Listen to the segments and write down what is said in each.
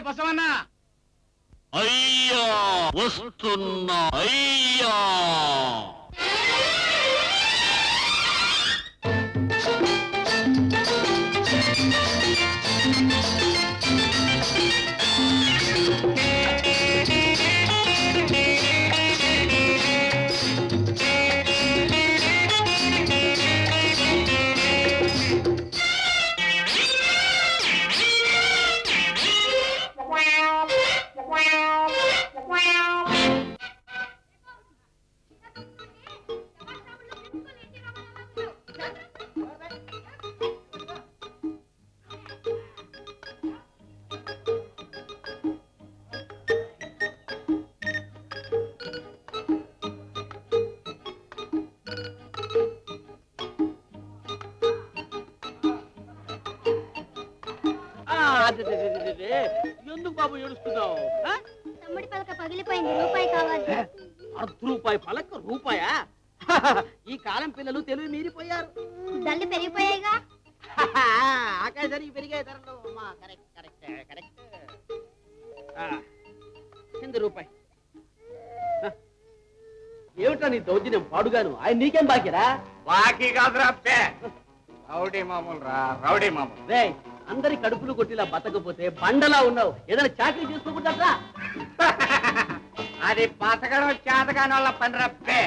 బసవన్న అయ్యా వస్తున్నా అయ్యా ఎందుకు బాబు ఏడుస్తున్నావు? తమ్ముడి పలక పగిలిపోయింది, రూపాయి కావాలి. ₹1 పలక రూపాయా? ఈ కాలం పిల్లలు తెలివి మీరిపోయారు. దళ్ళు పెరిగిపోయాయిగా. ఆకాశానికి పెరిగాయి ధరలు. ₹100. ఏమిటా నీ దౌర్జన్యం పాడుగాను? ఆయన నీకేం బాకీరా? బాకీ కాదురా రౌడీ మామూలు రా, రౌడీ మామూలు. రే, అందరి కడుపులు కొట్టిలా బతకపోతే బండలా ఉన్నావు. ఏదైనా చాకరీ చేసుకోకుండా అది బతకడం చేతకాని వాళ్ళ పని రప్పే.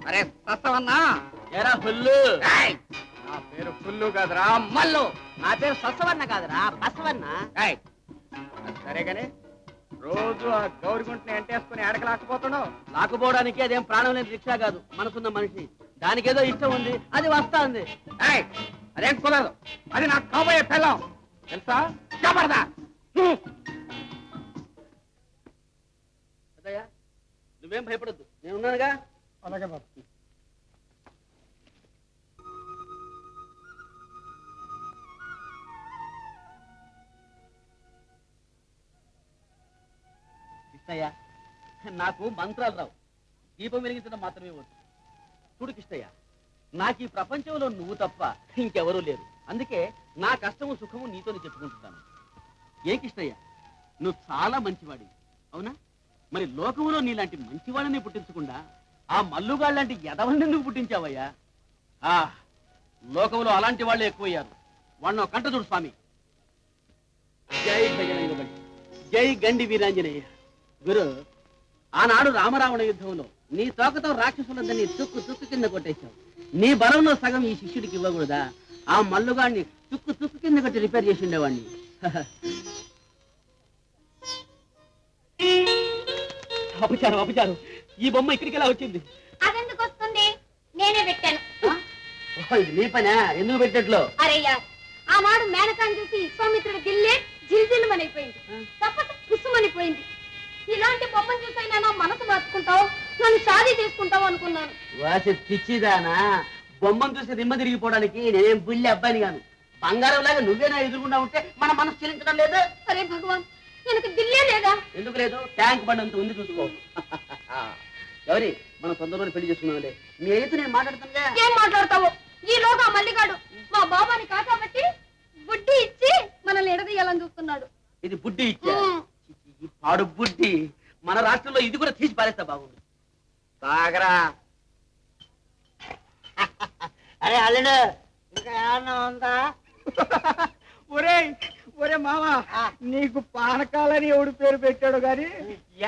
అరే సస్తవన్నా, ఎరా ఫుల్లు. నా పేరు ఫుల్లు కాదురా, మల్లు. నా పేరు సస్తవన్న కాదురా, బసవన్న. సరేగాని రోజు ఆ గౌరిగుంటని ఎంటేసుకుని ఎడకలాకపోతున్నావు. లాక్కుపోవడానికి అదేం ప్రాణం లేని రిక్షా కాదు, మనసున్న మనిషి. దానికేదో ఇష్టం ఉంది, అది వస్తా ఉంది. అదేం కుదరదు, అది నాకు కాబోయే పిల్లం తెలుసా? చెప్పడదా? నువ్వేం భయపడద్దు, నేనున్నానుగా. అలాగే బాబు. కిష్టయ్య, నాకు మంత్రాలు రావు, దీపం వెలిగించడం మాత్రమే వచ్చు. చూడు కిష్టయ్య, నాకు ఈ ప్రపంచంలో నువ్వు తప్ప ఇంకెవరూ లేరు. అందుకే నా కష్టము సుఖము నీతోనే చెప్పుకుంటున్నాను. ఏ కిష్టయ్య, నువ్వు చాలా మంచివాడివి, అవునా? మరి లోకంలో నీలాంటి మంచివాడిని పుట్టించకుండా ఆ మల్లుగాళ్ళ లాంటి ఎదవల్ని నువ్వు పుట్టించావయ్యా. లోకంలో అలాంటి వాళ్ళే ఎక్కువయ్యారు. వాళ్ళను కంట చూడు స్వామి. జై బజరంగ, జై గండి వీరాంజనేయ. గురు, ఆనాడు రామరావణ యుద్ధంలో నీ తోకతో రాక్షసులందరినీ తుక్కు తుక్కు కింద కొట్టేశావు. నీ బలంలో సగం ఈ శిష్యుడికి ఇవ్వకూడదా? ఆ మల్లుగాడిని తుక్కు తుక్కు కింద కొట్టి రిపేర్ చేసి ఉండేవాడిని. అపచారం, అపచారం. ఈ బొమ్మ ఇక్కడికి ఎలా వచ్చింది? అదెందుకు వస్తుంది? నేనే పెట్టాను. ఇది నీ పనా? ఎందుకు పెట్టినట్లు? అరయ్యా, ఆనాడు మేనకాన్ని చూసి విశ్వామిత్రుడు దిల్లే జిల్జిల్మనైపోయింది, తప్పక కుసుమనిపోయింది. ఇలాంటి బొమ్మను చూసైనా నా మనసు మార్చుకుంటావు, నన్ను షాదీ చేసుకుంటావు అనుకున్నాను. వాసి పిచ్చిదానా, బొమ్మను చూసి రిమ్మ తిరిగిపోవడానికి నేనేం బుల్లి అబ్బాయిని గాను. బంగారం లాగా నువ్వేనా ఎదురుకుండా ఉంటే మన మనసు చెల్లించడం లేదు. అరే భగవాన్, எனக்கு దిల్లే లేదా? ఎందుకు లేదు? ట్యాంక్ బండి అంత ఉంది, చూసుకో. ఎవరి మనం తొందరలో పెళ్లి చేసుకున్నాంలే. మీ అయితే నేను మాట్లాడుతుందా? ఏం మాట్లాడతావు? ఈలోగా మల్లిగాడు మా బాబాని కాకాబట్టి బుడ్డి ఇచ్చి మనల్ని ఎడదీయాలని చూస్తున్నాడు. ఇది బుడ్డి ఇచ్చా? పాడు బుడ్డి. మన రాష్ట్రంలో ఇది కూడా తీసి పారేస్తా బాగుంది. సాగరా. అరే అల్లుడు, ఇంకా ఏమన్నా ఉందా? ఒరే ఒరే మావా, నీకు పానకాలని ఎవడు పేరు పెట్టాడు గాని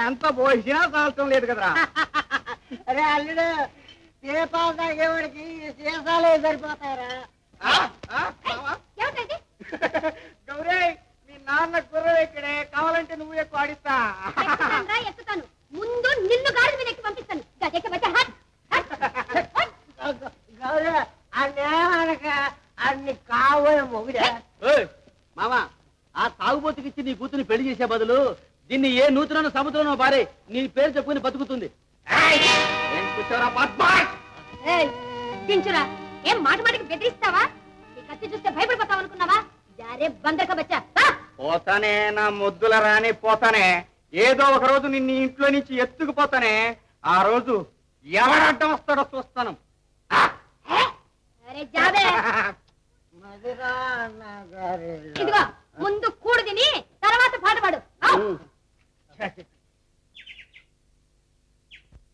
ఎంత పోసినా చాలటం లేదు కదరా. అరే అల్లుడు, దీపాలు తాగేవాడికి సీసాలే సరిపోతారా? గౌరీ, మీ నాన్న గుర్రం ఇక్కడే, కావాలంటే నువ్వు ఎక్కువ ఆడిస్తా. ఎక్కుతాను, ముందు నిన్ను గాడి మీద ఎక్కి పంపిస్తాను. గౌరీ, అన్నేమనక అన్ని కాబోయే మొగుడే. మామా, ఆ తాగుబోతుకిచ్చి నీ కూతుని పెళ్లి చేసే బదులు దీన్ని ఏ నూతులను సముద్రంలో పారే, నీ పేరు చెప్పుకుని బతుకుతుంది. దించురా, ఏం మాట మాటికి బెదిరిస్తావా? ఈ కత్తి చూస్తే భయపడిపోతావు అనుకున్నావా? జారే బందరక బచ్చా. పోతానే నా ముద్దుల రాని, పోతానే. ఏదో ఒక రోజు నిన్ను ఇంట్లో నుంచి ఎత్తుకుపోతానే. ఆ రోజు ఎవరడ్డం వస్తాడో చూస్తాను. అరే జాబే, మధురా ఇదిగో ముందు కూడు తిని తర్వాత పాట పాడు.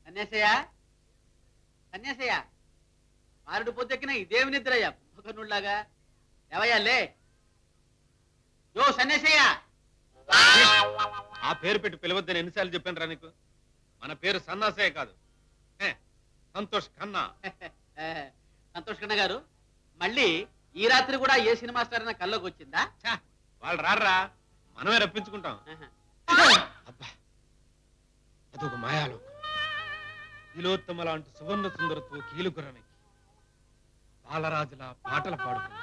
సన్యాసయ్య సన్యాసయ్య మారుడు పొద్దెక్కిన ఇదేమి నిద్రయ్యా కుంభకర్ణుడిలాగా ఎవయ్యాలే యో సన్యాసయ్య ఆ పేరు పెట్టి పిలవద్దని ఎన్నిసార్లు చెప్పాను రా నీకు? మన పేరు సన్నాసే కాదు, సంతోష్ ఖన్నా. సంతోష్ కన్న గారు మళ్ళీ ఈ రాత్రి కూడా ఏ సినిమా స్టార్ అయినా కల్లోకి వచ్చిందా? ఛా, వాళ్ళు రారా, మనమే రప్పించుకుంటాం. అబ్బా, అదొక మాయాలోకం. తిలోత్తమ లాంటి సువర్ణ సుందరతో కీలుకురనికి బాలరాజులా పాటలు పాడుకుని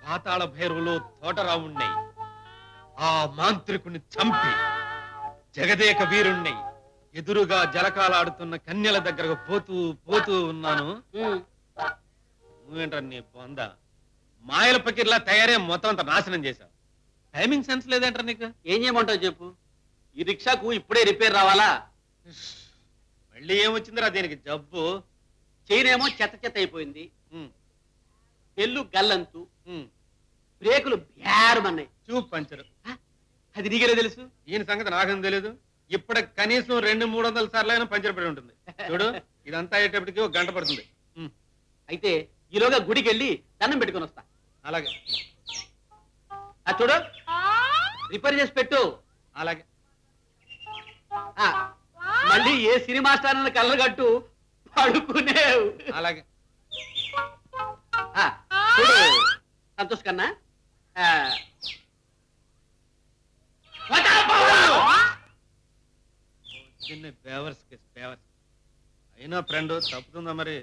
పాతాళ భైరవులో తోటరావుణ్ణి ఆ మాంత్రికుని చంపి జగదేక వీరుణ్ణి ఎదురుగా జలకాలాడుతున్న కన్యల దగ్గరకు పోతూ పోతూ ఉన్నాను. నువ్వేంట్రా నీ బొంద మాయల పకిర్లా తయారే మొత్తం అంతా నాశనం చేశావు. టైమింగ్ సెన్స్ లేదంటారా నీకు? ఏం చేయమంటావు చెప్పు. ఈ రిక్షాకు ఇప్పుడే రిపేర్ రావాలా? మళ్ళీ ఏమొచ్చిందిరా దీనికి జబ్బు? చైనేమో చెత్త చెత్త అయిపోయింది, ఉమ్, పెళ్ళు గల్లంతు, ఉమ్, బ్రేకులు బ్యారుమన్నాయి. ట్యూబ్ పంచరు. అది నీకెలా తెలుసు? ఈయన సంగతి నాకేం తెలియదు. ఇప్పటికి కనీసం 200-300 సార్లు అయినా పంచర్ పడి ఉంటుంది. చూడు, ఇదంతా అయ్యేటప్పటికి ఒక గంట పడుతుంది. అయితే ఈలోగా గుడికి వెళ్ళి దండం పెట్టుకొని వస్తా. అలాగే అది చూడు, రిపేర్ చేసి పెట్టు. అలాగే. ఆ, మళ్ళీ ఏ సినిమా స్టార్ కళ్ళగట్టు పడుకునేవు. అలాగే. ఆ, చూడు సంతోష్ కన్నా, చిన్న బేవర్స్ కేసు, బేవర్స్ అయినా ఫ్రెండ్ తప్పుతుందా మరి?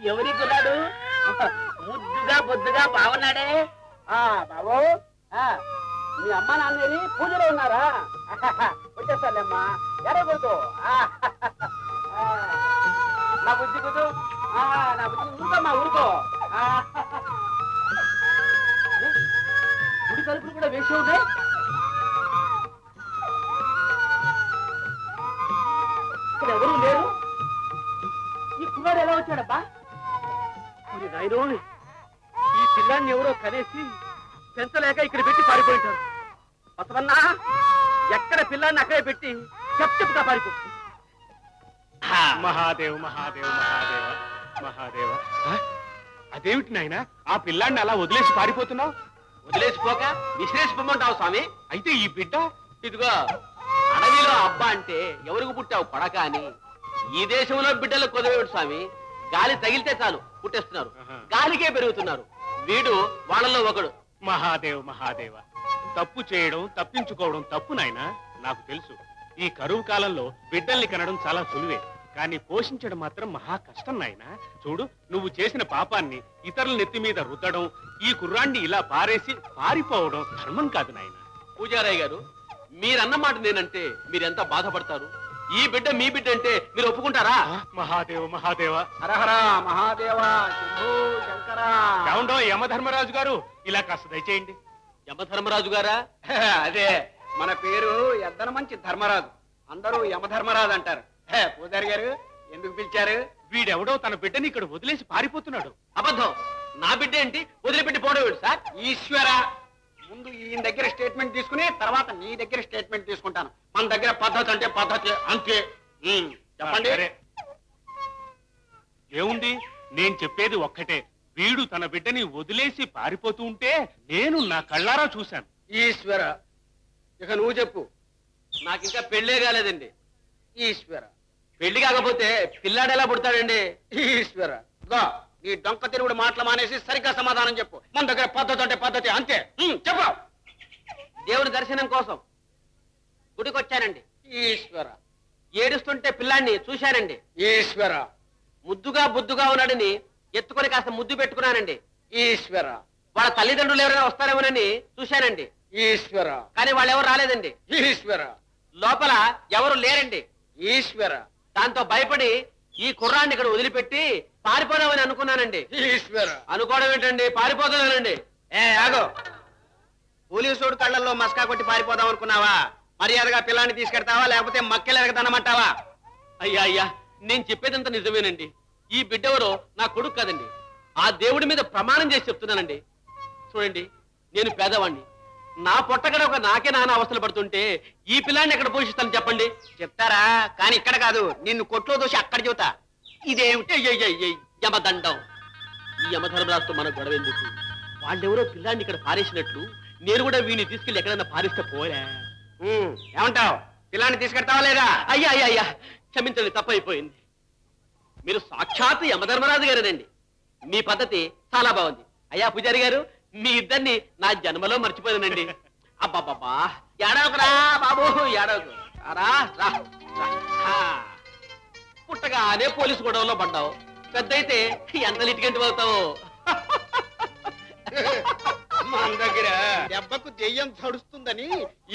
ఎవరి కున్నాడు? ముద్దుగా బొద్దుగా బాగున్నాడే. బాబు, మీ అమ్మ నాన్నది పూజలో ఉన్నారా? వచ్చేస్తాలేమ్మా. ఎరగొద్దు నా బుద్ధి కుదు, నా బుద్ధి ఊరుకోమ్మా, ఊరుకో. గుడి తలుపులు కూడా వేసి ఉంటాయి. ఇక్కడ ఎవరు లేరు. ఈ కుర్రాడు ఎలా వచ్చాడబ్బా? ఈ పిల్లాన్ని ఎవరో కనేసి పెంచలేక ఇక్కడ పెట్టి పారిపోయింటారు. బసవన్నా, ఎక్కడ పిల్లాన్ని అక్కడే పెట్టి చెప్పుగా పారిపో. మహాదేవ్ మహాదేవ్ మహాదేవ మహాదేవ. అదేమిటి నాయన, ఆ పిల్లాన్ని అలా వదిలేసి పారిపోతున్నావు? వదిలేసిపోక విశ్లేషిపోమంటావు స్వామి? అయితే ఈ బిడ్డ ఇదిగో, అడవిలో అబ్బా అంటే ఎవరికి పుట్టావు కొడక అని. ఈ దేశంలో బిడ్డలు కొదవేడు స్వామి. గాలి తగిలితే చాలు పుట్టేస్తున్నారు, గాలికే పెరుగుతున్నారు. వీడు వాళ్ళలో ఒకడు. మహాదేవ్ మహాదేవ. తప్పు చేయడం తప్పించుకోవడం తప్పు నాయన, నాకు తెలుసు. ఈ కరువు కాలంలో బిడ్డల్ని కనడం చాలా సులువే, కానీ పోషించడం మాత్రం మహా కష్టం నాయన. చూడు, నువ్వు చేసిన పాపాన్ని ఇతరుల నెత్తి మీద రుద్దడం, ఈ కుర్రాన్ని ఇలా పారేసి పారిపోవడం ధర్మం కాదు నాయన. పూజారయ్య గారు, మీరన్న మాట నేనంటే మీరెంత బాధపడతారు. ఈ బిడ్డ మీ బిడ్డ అంటే మీరు ఒప్పుకుంటారా? మహాదేవ మహాదేవ. హరహర మహాదేవ శంభో శంకర. ఏమండో యమధర్మరాజు గారు, ఇలా కాస్త దయచేయండి. యమధర్మరాజు గారా? అదే మన పేరు ఎద్దన మంచి ధర్మరాజు, అందరూ యమధర్మరాజు అంటారు. పూజారి గారు ఎందుకు పిలిచారు? వీడెవడో తన బిడ్డని ఇక్కడ వదిలేసి పారిపోతున్నాడు. అబద్ధం. నా బిడ్డ ఏంటి వదిలిపెట్టి పోవడం సార్? ఈశ్వర, ముందు ఈయన దగ్గర స్టేట్మెంట్ తీసుకుని తర్వాత నీ దగ్గర స్టేట్మెంట్ తీసుకుంటాను. మన దగ్గర పద్ధతి అంటే పద్ధతి అంతే. చెప్పండి. ఏముంది, నేను చెప్పేది ఒక్కటే. వీడు తన బిడ్డని వదిలేసి పారిపోతూ ఉంటే నేను నా కళ్ళారా చూశాను. ఈశ్వర, ఇక నువ్వు చెప్పు. నాకు ఇంకా పెళ్ళే కాలేదండి. ఈశ్వర, పెళ్లి కాకపోతే పిల్లాడు ఎలా పుడతాడండి? ఈశ్వర, నీ డొంక తిరుగుడు మాటలు మానేసి సరిగ్గా సమాధానం చెప్పు. మన దగ్గర పద్ధతి అంటే పద్ధతి అంతే. చెప్పు. దేవుని దర్శనం కోసం గుడికి వచ్చానండి. ఈశ్వర, ఏడుస్తుంటే పిల్లాన్ని చూశానండి. ఈశ్వర, ముద్దుగా బుద్దుగా ఉన్నాడని ఎత్తుకొని కాస్త ముద్దు పెట్టుకున్నానండి. ఈశ్వర, వాళ్ళ తల్లిదండ్రులు ఎవరైనా వస్తారేమోనని చూశానండి. ఈశ్వర, కానీ వాళ్ళు ఎవరు రాలేదండి. ఈశ్వర, లోపల ఎవరు లేరండి. ఈశ్వర, దాంతో భయపడి ఈ కుర్రాన్ని ఇక్కడ వదిలిపెట్టి పారిపోదామని అనుకున్నానండి. ఈశ్వర. అనుకోవడం ఏంటండి, పారిపోతానండి. ఆగో, పోలీసుడు కళ్ళల్లో మస్కా కొట్టి పారిపోదాం అనుకున్నావా? మర్యాదగా పిల్లాన్ని తీసుకెడతావా లేకపోతే మక్కెలు ఎరగదనమంటావా? అయ్యా అయ్యా, నేను చెప్పేదంతా నిజమేనండి. ఈ బిడ్డెవరో నా కొడుకు కాదండి. ఆ దేవుడి మీద ప్రమాణం చేసి చెప్తున్నానండి. చూడండి, నేను పేదవాణ్ణి. నా పొట్టగడ ఒక నాకే నాన్న అవస్థలు పడుతుంటే ఈ పిల్లాన్ని ఎక్కడ పోషిస్తాను చెప్పండి. చెప్తారా కానీ ఇక్కడ కాదు, నిన్ను కొట్లో దోషి అక్కడ చెబుతా. ఇదేమిటి యమదండం. ఈ యమధర్మరాజుతో మన గొడవ ఎందుకు? వాళ్ళెవరో పిల్లాన్ని ఇక్కడ పారేసినట్లు నేను కూడా వీడిని తీసుకెళ్లి ఎక్కడన్నా పారిస్తే పోరా. ఏమంటావు? పిల్లాన్ని తీసుకెడతావా లేదా? అయ్యా అయ్యా అయ్యా, క్షమించండి, తప్పైపోయింది. మీరు సాక్షాత్ యమధర్మరాజు గారేనండి. మీ పద్ధతి చాలా బాగుంది. అయ్యా పూజారి గారు, మీ ఇద్దరిని నా జన్మలో మర్చిపోయానండి. అబ్బాబ్బా, ఏడవకురా బాబు, ఏడవకు. రా రా రా. పుట్టగానే పోలీసు గొడవలో పడ్డావు. పెద్ద అయితే ఎంత లిటికెంట్ అవుతావు. మన దగ్గర దెబ్బకు దెయ్యం తడుస్తుందని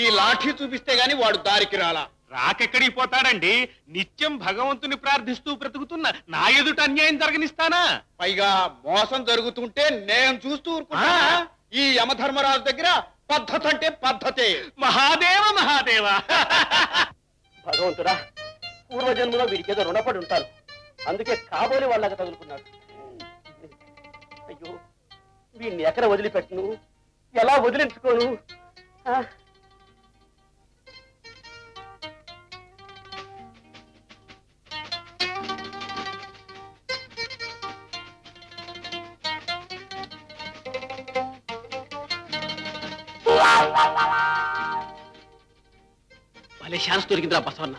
ఈ లాఠీ చూపిస్తే గాని వాడు దారికి రాలా. రాకెక్కడికి పోతాడండి? నిత్యం భగవంతుని ప్రార్థిస్తూ బ్రతుకుతున్న నా ఎదుట అన్యాయం జరగనిస్తానా? పైగా మోసం జరుగుతుంటే నేను చూస్తూ ఊరుకుంటా. ఈ యమధర్మరాజు దగ్గర పద్ధతి అంటే పద్ధతే. మహాదేవ మహాదేవ. భగవంతుడా, పూర్వజన్మలో వీడికి ఏదో రుణపడి ఉంటారు. అందుకే కాబోలి వాళ్ళగా తగులుకున్నాడు. అయ్యో, వీడిని ఎక్కడ వదిలిపెట్టను, ఎలా వదిలించుకోను? భలే ఛాన్స్ దొరికిందిరా బసవన్న.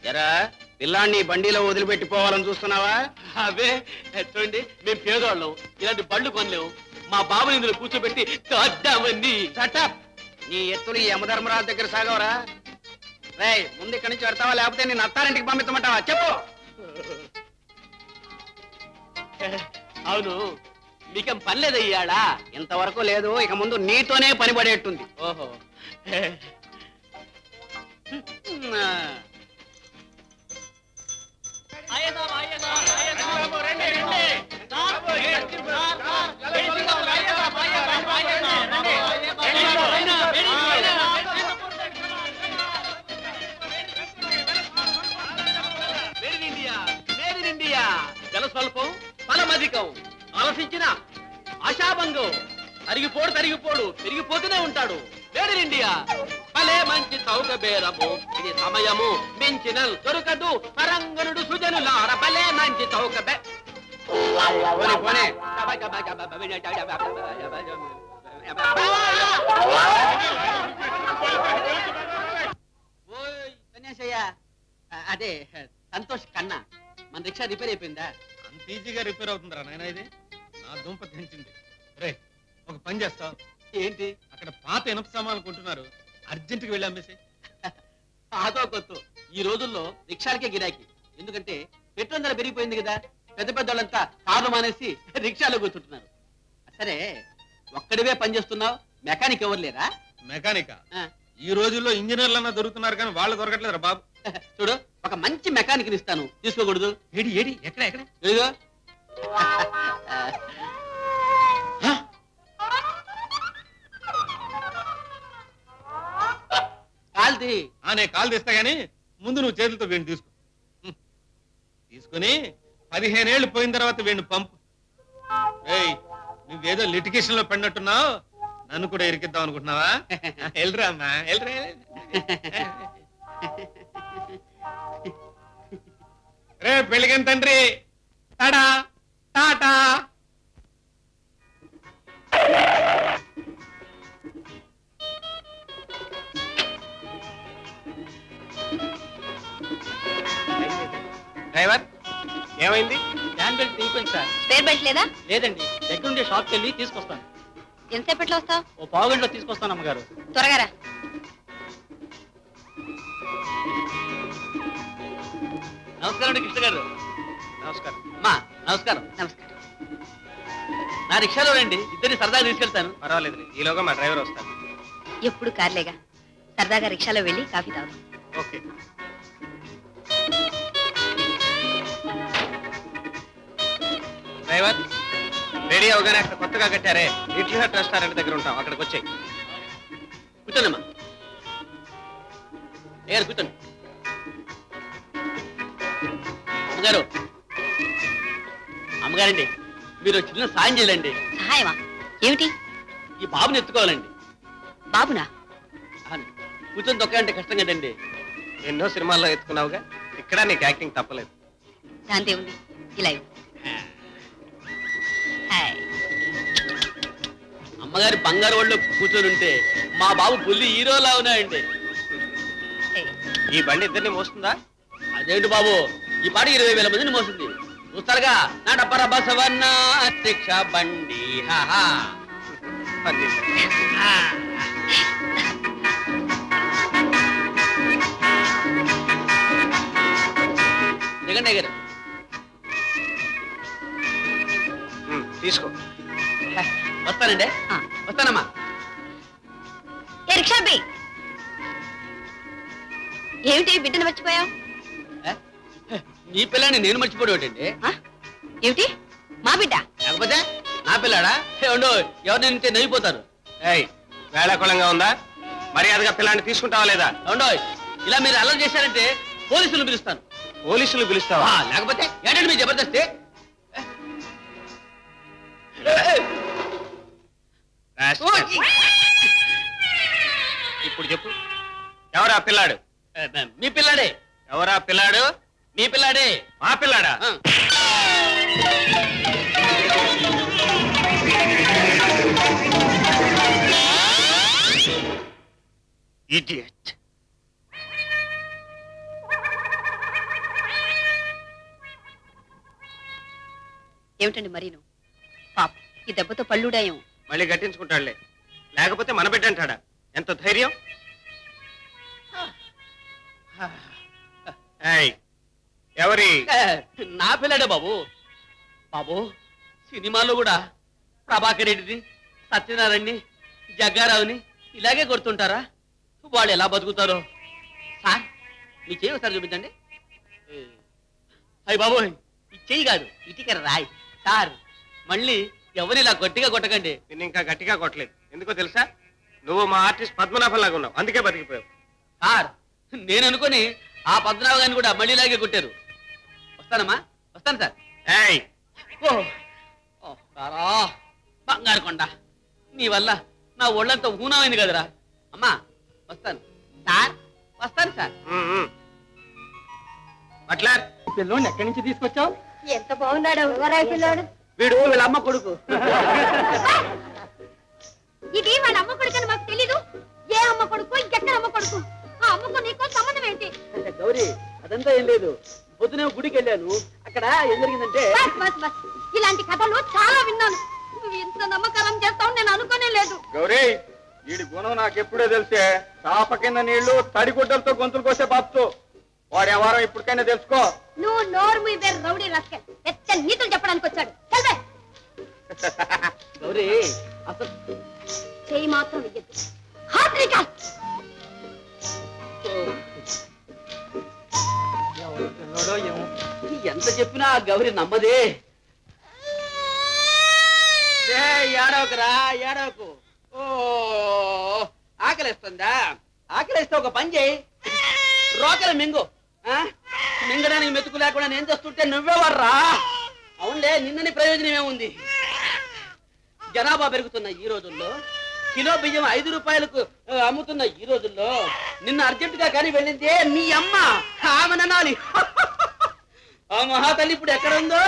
ఎరా పిల్లాన్ని బండిలో వదిలిపెట్టిపోవాలని చూస్తున్నావా? అవే చూడండి, మేము పేదవాళ్ళం, ఇలాంటి బళ్ళు కొనలేము. మా బాబుని ఇందులో కూర్చోబెట్టి కాద్దామని. చట్టప్, నీ ఎత్తులు ఈ యమధర్మరాజు దగ్గర సాగవరా? రేయ్, ముందు ఇక్కడి నుంచి పెడతావా లేకపోతే నేను అత్తారింటికి పంపించమంటావా? చెప్పు. అవును, మీకేం పని లేదయ్యాడా? ఇంతవరకు లేదు, ఇక ముందు నీతోనే పని పడేట్టుంది. ఓహో, జల స్వల్పం, ఫలమధికం, ఆలోచించిన ఆశాభంగం, అరిగిపోడు తరిగిపోడు, పెరిగిపోతూనే ఉంటాడు. వేడి ఇండియా భలే మంచి చౌక బేరము, ఇది సమయము మించిన దొరకదు, పరంగనుడు సుజనులార భలే మంచి చౌక సన్యాసయ్య, అదే సంతోష్ కన్నా, మన రిక్షా రిపేర్ అయిపోయిందా? అంత ఈజీగా రిపేర్ అవుతుందిరా నాయన, ఇది నా దుంప తెంచింది. రే, ఒక పని చేస్తావు? ఏంటి? అక్కడ పాత ఇనప సామాన్లు కొంటున్నారు, అర్జెంటుగా వెళ్ళి అమ్మేసి. ఆదో కొత్త ఈ రోజుల్లో రిక్షాలకే గిరాకీ. ఎందుకంటే పెట్రోల్ ధర పెరిగిపోయింది కదా. పెద్ద పెద్ద వాళ్ళంతా కార్లు మానేసి రిక్షాలో కూర్చుంటున్నారు. సరే, ఒక్కడివే పని చేస్తున్నావు, మెకానిక్ ఎవరు లేరా? మెకానికా? ఈ రోజుల్లో ఇంజనీర్లన్నా దొరుకుతున్నారు కానీ వాళ్ళు దొరకట్లేదురా బాబు. చూడు, ఒక మంచి మెకానిక్ ఇస్తాను, తీసుకోకూడదు? ఏడి ఏడి ఎక్కడ ఎక్కడ? ఇదిగో. కాల్ది. నేను కాలు తీస్తా గానీ ముందు నువ్వు చేతులతో వీడిని తీసుకో. తీసుకుని 15 ఏళ్ళు పోయిన తర్వాత వీడిని పంపు. ఏయ్, నువ్వేదో లిటిగేషన్ లో పడినట్టున్నావు, నన్ను కూడా ఇరికిద్దాం అనుకుంటున్నావా? వెళ్ళరా అమ్మా, వెళ్ళరా. రే పెళ్ళికని తండ్రి, టాటా టాటా. డ్రైవర్, ఏమైంది? హ్యాండ్ బెల్ట్ తీయిపోయింది సార్. స్పేర్ బెల్ట్ లేదా? లేదండి, దగ్గరుండే షాప్కి వెళ్ళి తీసుకొస్తాను. ఎంతసేపట్లో వస్తావు? ఓ పావు గంటలో తీసుకొస్తాను అమ్మగారు. త్వరగా రా. నమస్కారం అండి కృష్ణ గారు. నమస్కారం. అమ్మా నమస్కారం. నమస్కారం. నా రిక్షాలో రండి, ఇద్దరిని సరదాగా తీసుకెళ్తాను. పర్వాలేదు, ఈలోగా మా డ్రైవర్ వస్తాడు. ఎప్పుడు కార్లేగా, సరదాగా రిక్షాలో వెళ్ళి కాఫీ తాగుదాం. ఓకే. డ్రైవర్, రెడీ అవగానే అక్కడ కొత్తగా కట్టారే ఇడ్లీ హట్ రెస్టారెంట్ దగ్గర ఉంటాం, అక్కడికి వచ్చాయి. కూర్చోండమ్మా ఏ కూర్చోండి. అమ్మగారు అమ్మగారండి మీరు చిన్న సాయం చేయాలండి. సహాయమా? ఏమిటి? ఈ బాబుని ఎత్తుకోవాలండి. బాబునా? అవును. కూర్చొని తొక్కాలంటే కష్టం కదండి. ఎన్నో సినిమాల్లో ఎత్తుకున్నావుగా, ఇక్కడ నీకు యాక్టింగ్ తప్పలేదు. దాంతే ఉంది. ఇలా ఇవ్వు. హాయ్. అమ్మగారి బంగారు ఒళ్ళో కూర్చొని ఉంటే మా బాబు పుల్లి హీరోలా ఉన్నాయండి. ఈ బండి ఇద్దరిని మోస్తుందా? అదేంటి బాబు ఈ పాట 20,000 మందిని మోసింది. చూస్తారుగా నా డబ్బర బసవన్న శిక్ష బండి. హాహా. దిగండి గారు. తీసుకో. వస్తానండి. వస్తానమ్మా. ఏ రిక్షాబి, ఏమిటి బిడ్డను మర్చిపోయావు? నీ పిల్లని నేను మర్చిపోవటండి. ఏమిటి మా బిడ్డ? లేకపోతే నా పిల్లాడా? ఉండు ఎవరిని నింటే నవ్విపోతారు. ఏయ్, వేళాకుళంగా ఉందా? మర్యాదగా పిల్లాన్ని తీసుకుంటావా లేదా? ఉండు ఇలా మీరు అల్లరి చేశారంటే పోలీసులు పిలుస్తాను. పోలీసులు పిలుస్తావా? లేకపోతే ఏంటంటే మీ జబర్దస్తి. ఇప్పుడు చెప్పు, ఎవరా పిల్లాడు? మీ పిల్లాడే. ఎవరా పిల్లాడు? మీ పిల్లాడే. మా పిల్లాడా? ఇడియట్. ఏమిటండి మరీను? పాప ఈ దెబ్బతో పళ్ళుడాయం. మళ్ళీ గట్టించుకుంటాడులే, లేకపోతే మన బిడ్డ అంటాడా? ఎంత ధైర్యం! ఏయ్, ఎవరి? నా పిల్లాడే బాబు. బాబు సినిమాలో కూడా ప్రభాకర్ రెడ్డిని, సత్యనారాయణని, జగ్గారావుని ఇలాగే కొడుతుంటారా? వాళ్ళు ఎలా బతుకుతారో. సార్ మీ చెయ్యి ఒకసారి చూపించండి. అయ్యి బాబు ఈ చెయ్యి కాదు, ఇటుక రాయి. సార్ మళ్ళీ ఎవరు ఇలా గట్టిగా కొట్టకండి. నిన్ను ఇంకా గట్టిగా కొట్టలేదు. ఎందుకో తెలుసా? నువ్వు మా ఆర్టిస్ట్ పద్మనాభం లాగా ఉన్నావు, అందుకే బతికిపోయావు. సార్ నేను అనుకుని ఆ పద్మనాభ గారిని కూడా మళ్ళీ ఇలాగే కొట్టారు. వస్తానమ్మా, వస్తాను సార్. ఏయ్, సారా బంగారు కొండ, నీ వల్ల నా ఒళ్ళంతా ఊనమైంది కదరా. అమ్మా వస్తాను సార్, వస్తాను సార్. అట్లా పిల్లోని ఎక్కడి నుంచి తీసుకొచ్చావు? ఎంత బాగున్నాడు పిల్లాడు. వీడు వీళ్ళ అమ్మ కొడుకు. ఇది వాళ్ళ అమ్మ కొడుకు అని మాకు తెలీదు. ఏ అమ్మ కొడుకు, ఎక్కడ అమ్మ కొడుకు? ఆ అమ్మకు నీకు సంబంధం ఏంటి? గౌరీ అదంతా ఏం లేదు. పొద్దునే గుడికి వెళ్ళాను, అక్కడ ఏం జరిగిందంటే. బస్ బస్ బస్, ఇలాంటి కథలు చాలా విన్నాను. నువ్వు ఇంత నమ్మకం చేస్తావు నేను అనుకోనే లేదు. గౌరీ, వీడి గుణం నాకెప్పుడో తెలిసే. చాప కింద నీళ్లు తడిగుడ్డలతో గొంతులు కోసే బాప్తు. వాడు ఎవరో ఇప్పటికైనా తెలుసుకో. నువ్వు నోరు మీ పేరు రౌడీ రాస్కెల్. ఎచ్చ నీతులు చెప్పడానికి వచ్చాడు. చల్వే. గౌరీ అసలు చేయి మాత్రం ఇయ్యద్దు. హాత్రిక ఎంత చెప్పినా ఆ గౌరీ నమ్మదే. ఏడవకురా ఏడవకు. ఓ ఆకలిస్తుందా? ఆకలిస్తే ఒక పని చేయి, రోకలు మింగు. మింగడానికి మెతుకు లేకుండా నేను చేస్తుంటే నువ్వే వర్రా. అవునులే, నిన్నని ప్రయోజనం ఏముంది? జనాభా పెరుగుతున్న ఈ రోజుల్లో, కిలో బియ్యం 5 రూపాయలకు అమ్ముతున్న ఈ రోజుల్లో నిన్న అర్జెంటుగా కానీ వెళ్ళిందే మీ అమ్మ. ఆమె నాలి. ఆ మహాతల్లి ఇప్పుడు ఎక్కడ ఉందో.